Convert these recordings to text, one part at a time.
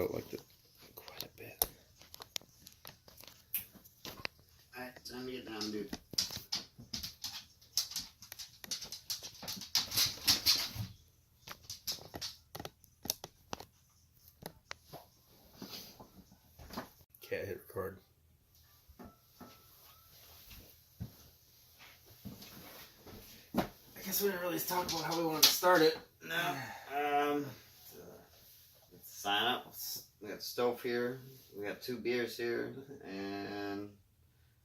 out like that quite a bit. Alright, time to get down, dude. Okay, I hit record. I guess we didn't really talk about how we wanted to start it. No. Let's sign up. We got stove here. We got 2 beers here, and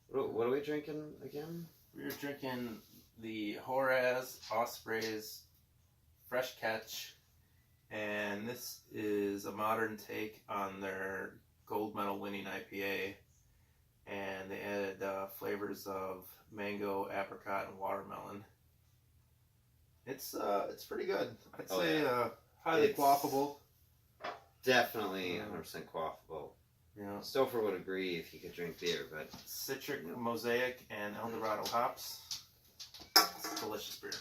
what are we drinking again? We're drinking the Horaz Ospreys Fresh Catch, and this is a modern take on their gold medal winning IPA, and they added flavors of mango, apricot, and watermelon. It's pretty good. I'd say highly quaffable. Definitely 100% quaffable. Yeah. Stouffer would agree if he could drink beer, but Citric, Mosaic, and Eldorado hops. It's a delicious beer.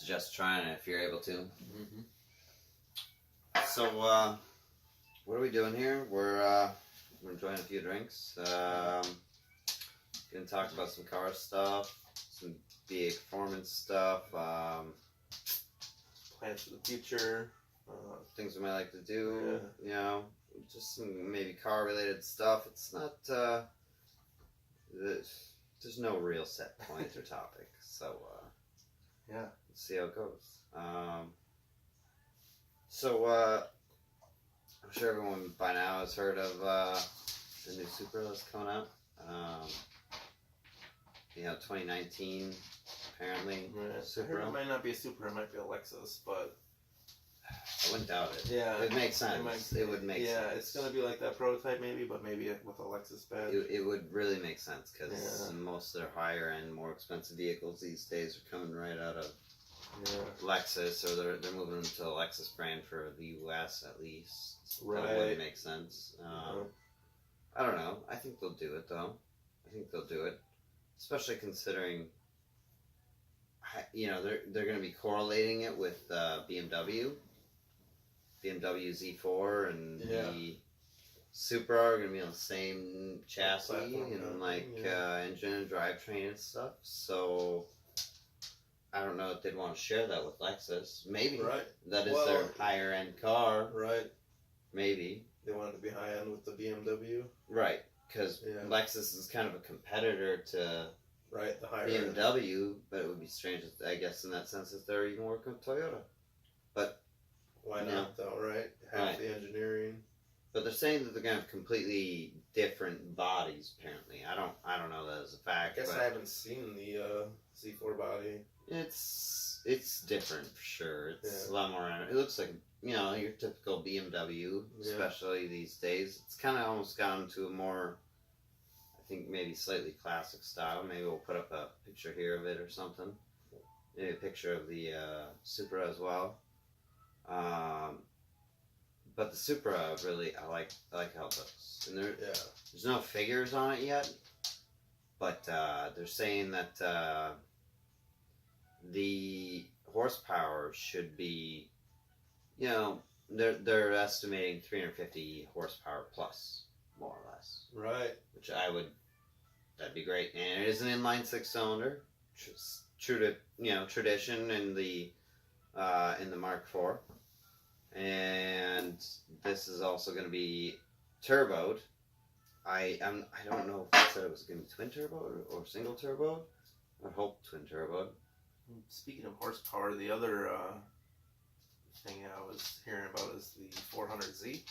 suggest trying it if you're able to. Mm-hmm. So, what are we doing here? We're enjoying a few drinks. Gonna talk about some car stuff, some BA performance stuff, Plans for the future. things we might like to do. Yeah. You know, just some maybe car related stuff. It's not. There's no real set point or topic. So. Yeah. Let's see how it goes. So, I'm sure everyone by now has heard of the new Supra that's coming out. 2019, apparently. Right. Supra. I heard it might not be a Supra, it might be a Lexus, but I wouldn't doubt it. yeah, it makes sense. It would make sense. Yeah, it's gonna be like that prototype maybe, but maybe with a Lexus badge. It would really make sense because most of their higher end, more expensive vehicles these days are coming right out of Lexus, or they're moving into the Lexus brand for the US at least. Right. That wouldn't make sense. I don't know. I think they'll do it though. I think they'll do it, especially considering, they're going to be correlating it with BMW Z4 and the Supra are going to be on the same chassis and engine and drivetrain and stuff. So I don't know if they'd want to share that with Lexus. Maybe. Right. That is their higher end car. Right. Maybe. They want it to be high end with the BMW. Right. Because Lexus is kind of a competitor to the higher BMW, but it would be strange, I guess, in that sense, if they're even working with Toyota. But why not, though, right? Half the engineering. But they're saying that they're going to have completely different bodies, apparently. I don't know that as a fact. I guess I haven't seen the Z4 body. It's different, for sure. It's a lot more, it looks like, your typical BMW, especially these days. It's kind of almost gone to a more, I think, maybe slightly classic style. Maybe we'll put up a picture here of it or something. Maybe a picture of the Supra as well. But the Supra, really, I like how it looks. And there's no figures on it yet, but they're saying that the horsepower should be, they're estimating 350 horsepower plus, more or less. Right. Which that'd be great. And it is an inline 6-cylinder, true to tradition in the Mark IV. And this is also going to be turboed. I don't know if they said it was going to be twin turbo or single turbo. I hope twin turbo. Speaking of horsepower, the other thing I was hearing about is the 400Z.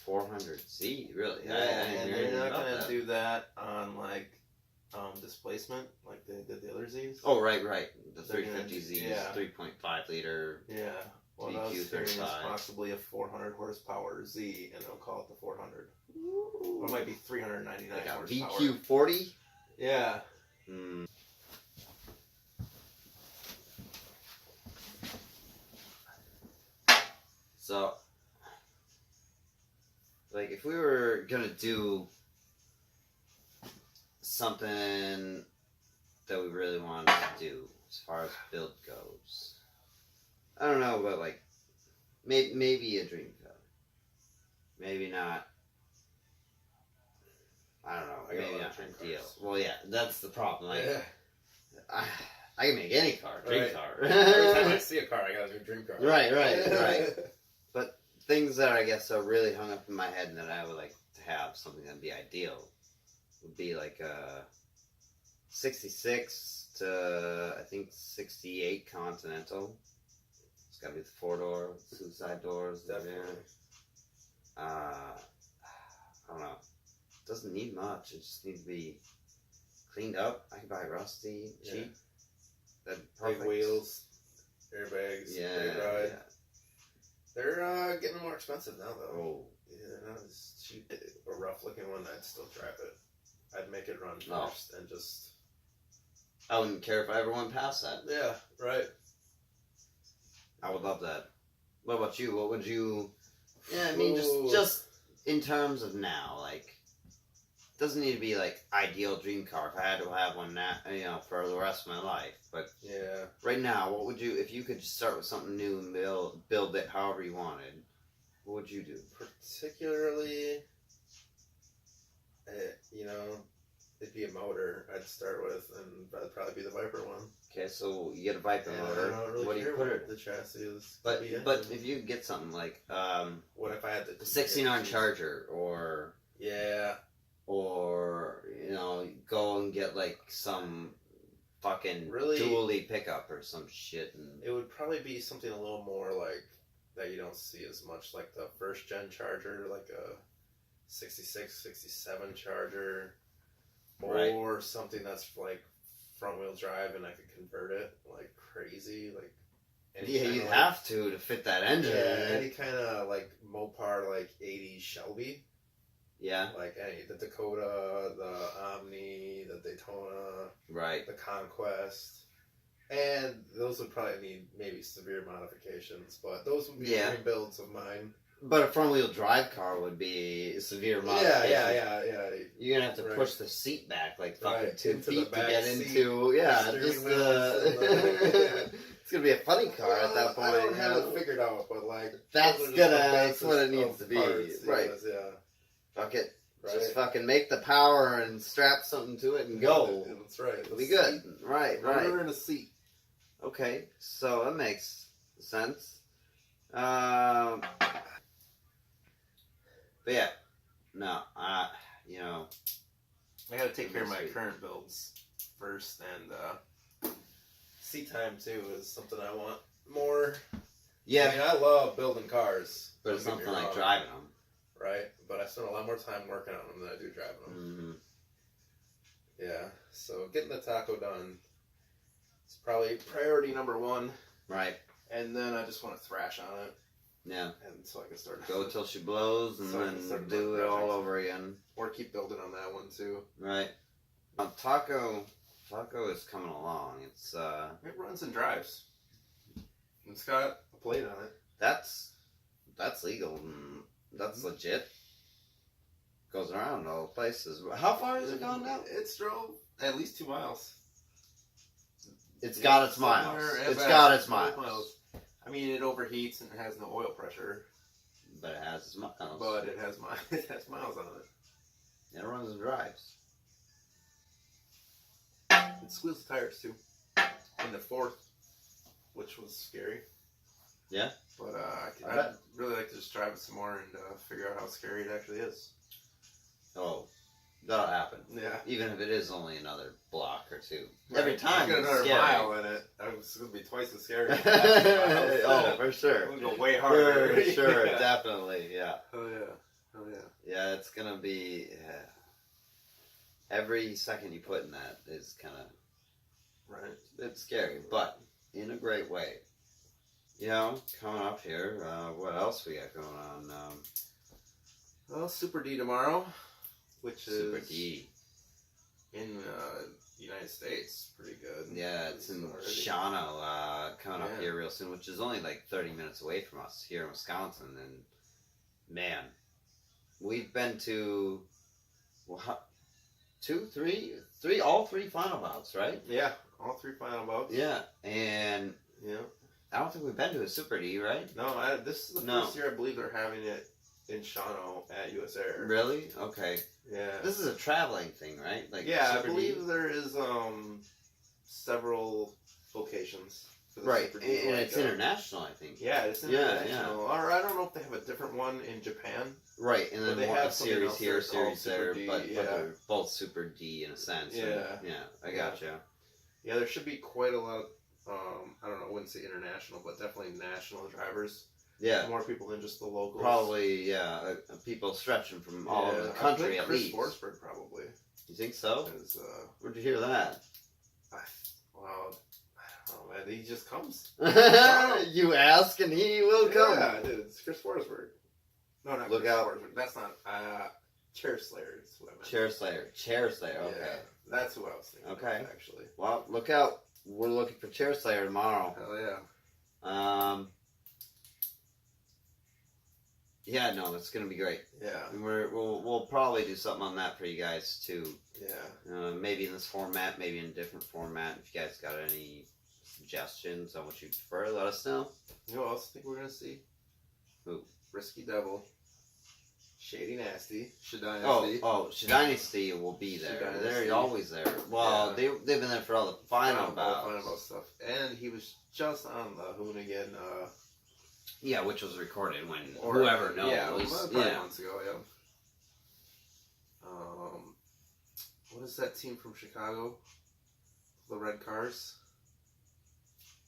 400Z, really? Yeah, and they're not going to do that on displacement like they did the other Zs. Oh, right. The 350Z is 3.5 liter. Yeah. Well, I was hearing is possibly a 400 horsepower Z, and they'll call it the 400. Ooh. Or it might be 399 horsepower. VQ40? Yeah. So, if we were gonna do something that we really wanted to do as far as build goes, I don't know, but maybe a dream car. Maybe not. I don't know. I got a Maybe lot not of dream ideal. cars. Well, yeah, that's the problem. Like, Yeah. I can make any car, dream Right. car. Every time I see a car, I got a new dream car. Right. But things that I guess are really hung up in my head and that I would like to have, something that'd be ideal, would be like a 66 to, I think, 68 Continental. It's got to be the 4-door, 2 side doors. Definitely. I don't know. It doesn't need much. It just needs to be cleaned up. I can buy it rusty, cheap. That'd be perfect. Big wheels, airbags, big ride. They're getting more expensive now, though. Oh. Yeah, they're not as cheap. A rough-looking one, I'd still drive it. I'd make it run first and just... I wouldn't care if I ever went past that. Yeah, right. I would love that. What about you? What would you... Yeah, I mean, Ooh. just in terms of now, like, it doesn't need to be, like, ideal dream car if I had to have one now, you know, for the rest of my life. But Yeah. right now, what would you, if you could just start with something new and build it however you wanted, what would you do? Particularly, you know, it'd be a motor I'd start with, and that'd probably be the Viper one. Okay, so you get a Viper And motor. I don't really What do you care put what it? the chassis is. But Be if you get something like what if I had the 69 Charger or Yeah. you know, go and get like some fucking Really? dually pickup or some shit and It would probably be something a little more like that you don't see as much, like the first gen Charger, like a 66, 67 Charger, or something that's like front wheel drive and I could convert it like crazy, like yeah, you have to fit that engine. Yeah, any kind of like Mopar like 80 Shelby. Yeah. Like the Dakota, the Omni, the Daytona, Right. the Conquest. And those would probably need maybe severe modifications, but those would be dream builds of mine. But a front wheel drive car would be a severe modification. Yeah. You're gonna have to push the seat back like fucking 2 into feet the to back get seat, into. Yeah, just it's gonna be a funny car at that point. I don't have it figured out, but like that's what it needs to be. Parts, right. Yeah. Fuck it. Right. Just fucking make the power and strap something to it and go. That's right. It'll be good. Right. Motor in a seat. Okay, so that makes sense. But yeah, no, you know, I gotta take care of my current builds first, and seat time too is something I want more. Yeah, I mean, I love building cars, but it's something like driving them, right? But I spend a lot more time working on them than I do driving them. Mm-hmm. Yeah, so getting the taco done is probably priority number 1. Right. And then I just want to thrash on it. Yeah. And so I can start go till she blows and then do it all over again. Or keep building on that one too. Right. Taco is coming along. It's it runs and drives. It's got a plate on it. That's legal and that's legit. Goes around all places. How far is it going now? It's drove at least 2 miles. It's got its miles. It's got its miles. I mean, it overheats and it has no oil pressure. But it has its miles. But it has miles on it. And it runs and drives. It squeals the tires too. In the 4th, which was scary. Yeah. But I'd really like to just drive it some more and figure out how scary it actually is. Oh, that'll happen. Yeah. Even if it is only another block or 2. Right. Every time get another scary. mile in it, it's going to be twice as scary. Oh, for sure. It's going to go way harder. For sure, Yeah. definitely, yeah. Oh yeah. Oh yeah. Yeah, it's going to be... every second you put in that is kind of... Right. It's scary, but in a great way. You know, coming up here, what else we got going on? Well, Super D tomorrow, which Super is D. in the United States. Pretty good. Yeah, it's in already. Shawano, coming up here real soon, which is only like 30 minutes away from us here in Wisconsin. And man, we've been to all three final bouts, right? Yeah, all 3 final bouts. Yeah, and Yeah. I don't think we've been to a Supra D, right? No, this is the first year I believe they're having it in Shawano at US Air. Really? Okay. Yeah. This is a traveling thing, right? Like yeah, Supra I D? believe there is several locations. For the Right, Supra and D, it's international, I think. Yeah, it's international. Or I don't know if they have a different one in Japan. Right, and then they one, have a series here, a series there, D, but they're both Super D in a sense. Yeah. And, yeah, I gotcha. Yeah, there should be quite a lot. I don't know. I wouldn't say international, but definitely national drivers. Yeah. More people than just the locals. Probably, yeah. People stretching from all over the country at least. Chris Forsberg, probably. You think so? Where'd you hear that? Well, I don't know, man. He just comes. You ask and he will come. Yeah, dude. It's Chris Forsberg. No, not Look Chris out. Forsberg. That's not. Chair Slayer is what I meant. Chair Slayer, okay. Yeah, that's who I was thinking Okay. of, actually. Well, look out. We're looking for Chair Slayer tomorrow. Hell yeah. Yeah, no, it's gonna be great. Yeah. And we'll probably do something on that for you guys too. Yeah. Maybe in this format, maybe in a different format. If you guys got any suggestions on what you prefer, let us know. You know what else I think we're gonna see? Who? Risky Devil. Shady Nasty. Shadynasty will be there. Shadynasty. They're always there. Well, Yeah. they've been there for all the final All bouts. the final bout stuff. And he was just on the Hoonigan. Yeah, which was recorded when whoever knows. Yeah, probably months ago. Yeah. What is that team from Chicago? The Red Cars.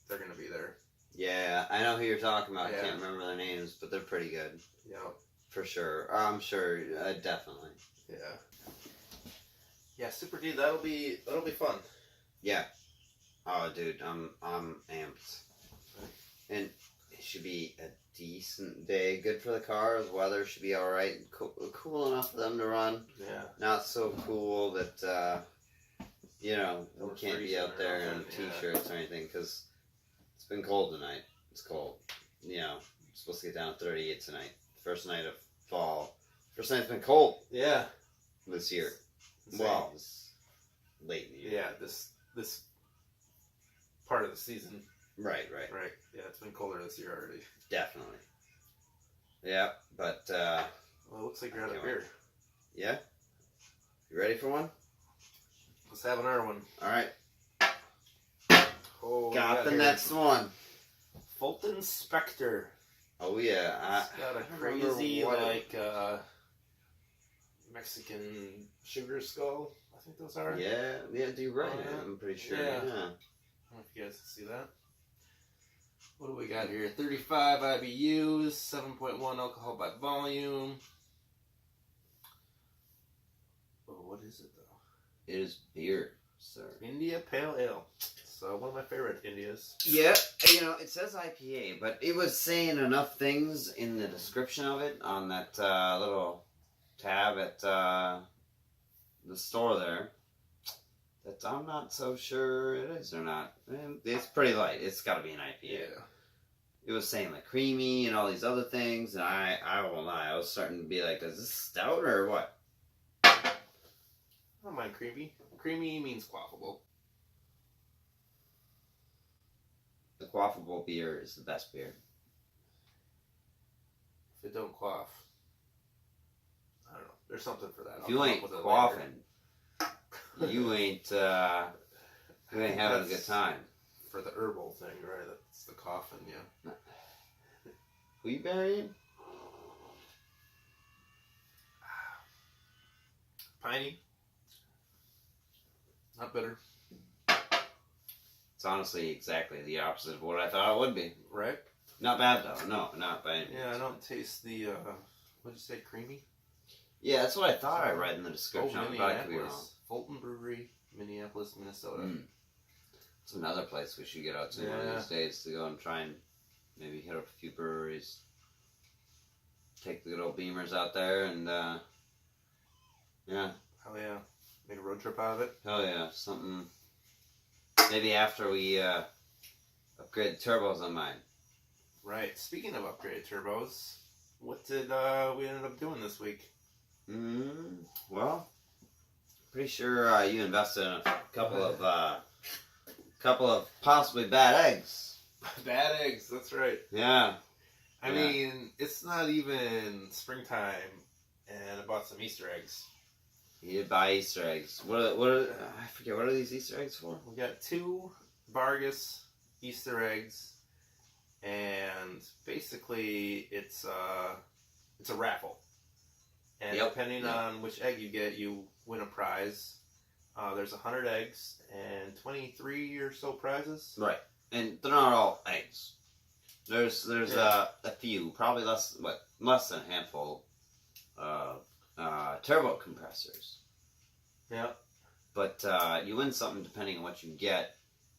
They're gonna be there. Yeah, I know who you're talking about. Yeah. I can't remember their names, but they're pretty good. Yeah. For sure. I'm sure, definitely. Yeah. Yeah, Super D. That'll be fun. Yeah. Oh, dude, I'm amped. And it should be a decent day. Good for the cars. Weather should be all right. Cool enough for them to run. Yeah. Not so cool that we can't be out there in yeah. t-shirts or anything because it's been cold tonight. It's cold. It's supposed to get down to 38 tonight. First night of fall. First night's been cold. Yeah. This year. Insane. Well, it's late in the year. Yeah, this part of the season. Right. Right. Yeah, it's been colder this year already. Definitely. Yeah, but well, it looks like you're out of beer. Yeah? You ready for one? Let's have another one. Alright. Oh, Got the next one. Fulton Spectre. Oh yeah. It's got a crazy Mexican sugar skull. I think those are. Yeah, you're right. I'm pretty sure. Yeah. Yeah. I don't know if you guys can see that. What do we got here? 35 IBUs, 7.1 alcohol by volume. Oh, what is it though? It is beer, sir. India Pale Ale. So one of my favorite Indias. Yeah, it says IPA, but it was saying enough things in the description of it on that little tab at the store there that I'm not so sure it is or not. It's pretty light. It's got to be an IPA. Yeah. It was saying like creamy and all these other things, and I won't lie, I was starting to be like, is this stout or what? I don't mind creamy. Creamy means quaffable. The quaffable beer is the best beer. If it don't quaff, I don't know. There's something for that. If you ain't quaffing, you ain't having a good time. For the herbal thing, right? That's the coughing, yeah. Who you burying? Piney. Not bitter. It's honestly exactly the opposite of what I thought it would be. Right? Not bad though. No, not by any means. Yeah, I don't taste the, what'd you say, creamy? Yeah, that's what I thought I read in the description. Oh, I thought I could be wrong. Minneapolis. Fulton Brewery, Minneapolis, Minnesota. It's another place we should get out to one of these days to go and try and maybe hit up a few breweries. Take the good old Beamers out there and, yeah. Hell yeah. Make a road trip out of it. Hell yeah. Something, maybe after we, upgrade the turbos on mine. Right. Speaking of upgraded turbos, what did we ended up doing this week? Well, pretty sure you invested in a couple of possibly bad eggs. Bad eggs, that's right. Yeah. I mean, it's not even springtime, and I bought some Easter eggs. You did buy Easter eggs. What are I forget, what are these Easter eggs for? We got 2 Vargas Easter eggs, and basically it's a raffle. And depending on which egg you get, you win a prize. There's 100 eggs and 23 or so prizes. Right. And they're not all eggs. There's a few, probably less than a handful turbo compressors. Yeah. But you win something depending on what you get.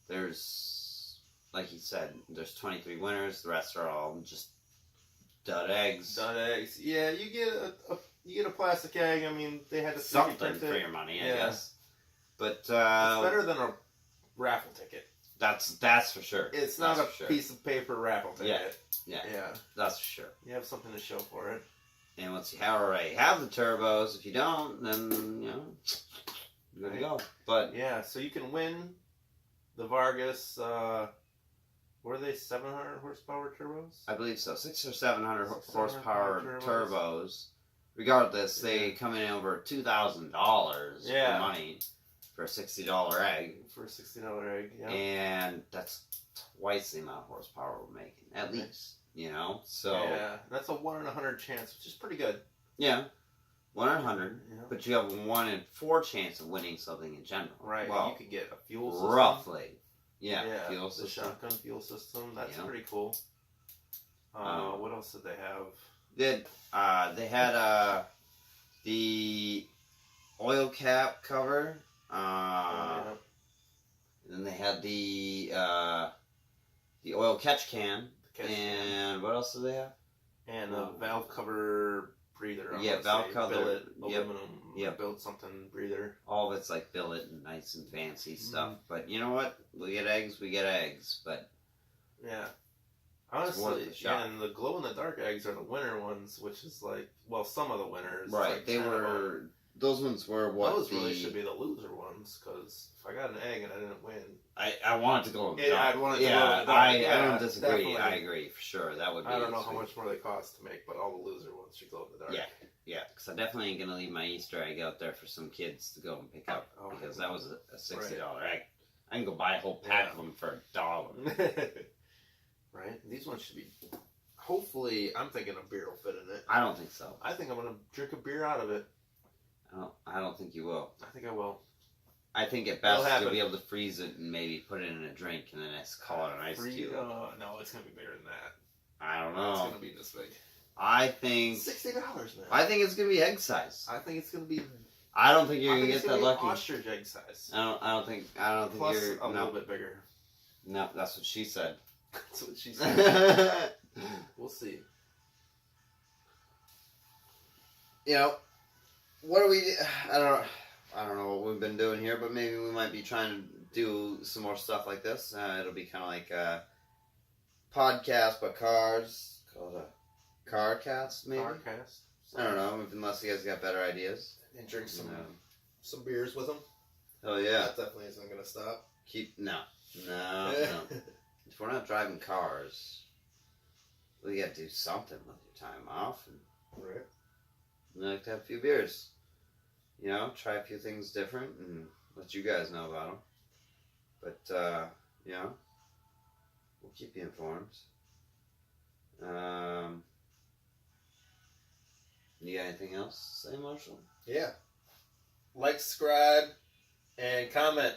There's, like you said, there's 23 winners. The rest are all just dud eggs. Dud eggs. Yeah, you get a plastic egg. I mean, they had to something for your money, I guess. But it's better than a raffle ticket. That's for sure. It's not a piece of paper raffle ticket. Yeah. Yeah. That's for sure. You have something to show for it. And once you already have the turbos, if you don't, then you're good to go. But yeah, so you can win the Vargas. What are they? 700 horsepower turbos? I believe so. 600 or 700 horsepower turbos. Regardless, they come in over $2,000 for money for a $60 egg. For a $60 egg, yeah. And that's twice the amount of horsepower we're making, at least. So yeah, that's a 1 in 100 chance, which is pretty good. Yeah, 1 in 100. Yeah. But you have a 1 in 4 chance of winning something in general. Right. Well, you could get a fuel system. Roughly. Yeah. Fuel the system. Shotgun fuel system. That's pretty cool. What else did they have? They had the oil cap cover. And then they had the oil catch can. And what else do they have? And a valve cover breather. Valve cover. Billet, aluminum. Build something breather. All of it's like billet and nice and fancy stuff. But you know what? We get eggs. But yeah. Honestly, and the glow-in-the-dark eggs are the winner ones, which is like, well, some of the winners. Right, like those ones were what those really should be the loser ones, because if I got an egg and I didn't win... I want it to go in the dark. I'd want it to go in the dark. I don't disagree. Definitely. I agree, for sure. That would be... I don't know how much more they cost to make, but all the loser ones should go in the dark. Yeah, because I definitely ain't going to leave my Easter egg out there for some kids to go and pick up, because that was a $60 egg. I can go buy a whole pack of them for $1. Right? These ones should be... Hopefully, I'm thinking a beer will fit in it. I don't think so. I think I'm going to drink a beer out of it. I don't think you will. I think I will. I think at best you'll be able to freeze it and maybe put it in a drink and then call it an ice cube. No, it's going to be bigger than that. I don't know. It's going to be this big. I think... $60, man. I think it's going to be egg size. I think it's going to be... I don't think you're going to get that lucky. Ostrich egg size. I don't think Plus you're... a little bit bigger. No, that's what she said. That's what she said. We'll see. What do we... I don't know what we've been doing here, but maybe we might be trying to do some more stuff like this. It'll be kind of like a podcast but cars. Called a Carcast, maybe? Carcast. I don't know, unless you guys got better ideas. And drink some beers with them. Oh, yeah. That definitely isn't going to stop. No. If we're not driving cars, we got to do something with your time off. Right. We like to have a few beers. Try a few things different and let you guys know about them. But, we'll keep you informed. You got anything else to say, Marshall? Yeah. Like, subscribe, and comment.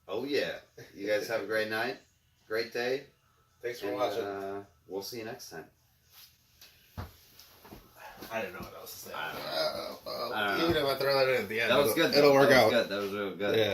Oh, yeah. You guys have a great night. Great day. Thanks for watching. We'll see you next time. I didn't know what else to say. I don't know. Even if I throw that in at the end, that was good. It'll work out. That was real good. Yeah.